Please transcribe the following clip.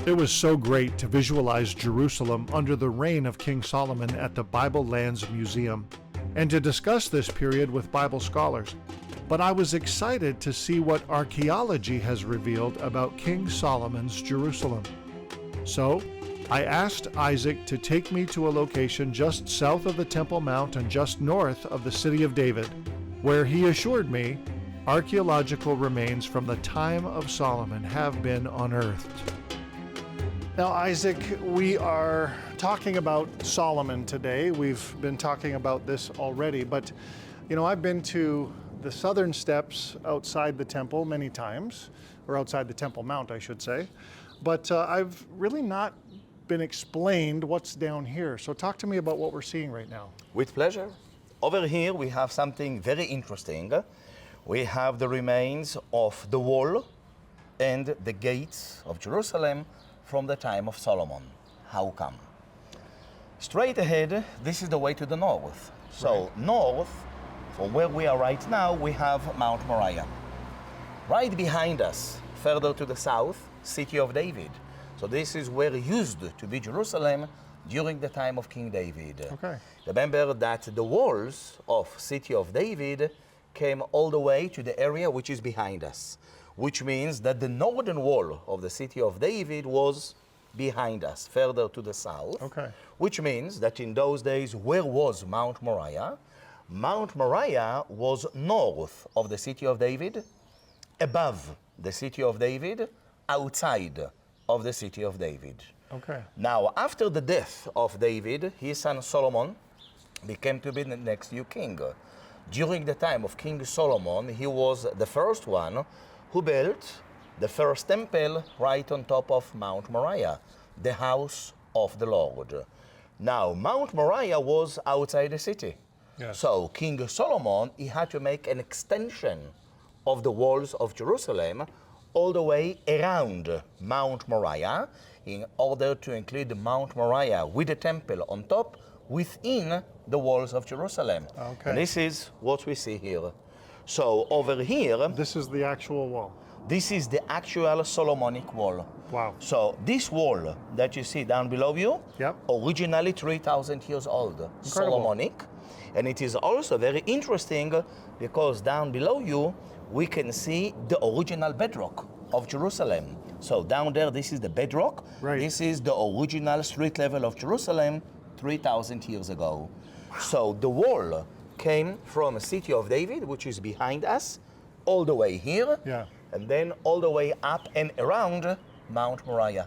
It was so great to visualize Jerusalem under the reign of King Solomon at the Bible Lands Museum, and to discuss this period with Bible scholars. But I was excited to see what archaeology has revealed about King Solomon's Jerusalem. So, I asked Isaac to take me to a location just south of the Temple Mount and just north of the city of David, where he assured me archaeological remains from the time of Solomon have been unearthed. Now, Isaac, we are talking about Solomon today. We've been talking about this already, but I've been to the southern steps outside the temple many times, or outside the Temple Mount, I should say, but I've really not been explained what's down here. So talk to me about what we're seeing right now. With pleasure. Over here we have something very interesting. We have the remains of the wall and the gates of Jerusalem from the time of Solomon. How come? Straight ahead, this is the way to the north. So north, from where we are right now, we have Mount Moriah. Right behind us, further to the south, city of David. So this is where it used to be Jerusalem during the time of King David. Okay. Remember that the walls of city of David came all the way to the area which is behind us, which means that the northern wall of the city of David was behind us, further to the south. Okay. Which means that in those days, where was Mount Moriah? Mount Moriah was north of the city of David, above the city of David, outside of the city of David. Okay. Now, after the death of David, his son Solomon became to be the next new king. During the time of King Solomon, he was the first one who built the first temple right on top of Mount Moriah, the house of the Lord. Now, Mount Moriah was outside the city. Yes. So King Solomon, he had to make an extension of the walls of Jerusalem all the way around Mount Moriah in order to include Mount Moriah with the temple on top within the walls of Jerusalem. Okay. And this is what we see here. So over here, This is the actual wall. this is the actual Solomonic wall. Wow. So this wall that you see down below you, Yep. originally 3,000 years old, Solomonic. And it is also very interesting because down below you, we can see the original bedrock of Jerusalem. So down there, this is the bedrock. Right. This is the original street level of Jerusalem 3,000 years ago. So the wall came from a city of David, which is behind us, all the way here, Yeah. and then all the way up and around Mount Moriah.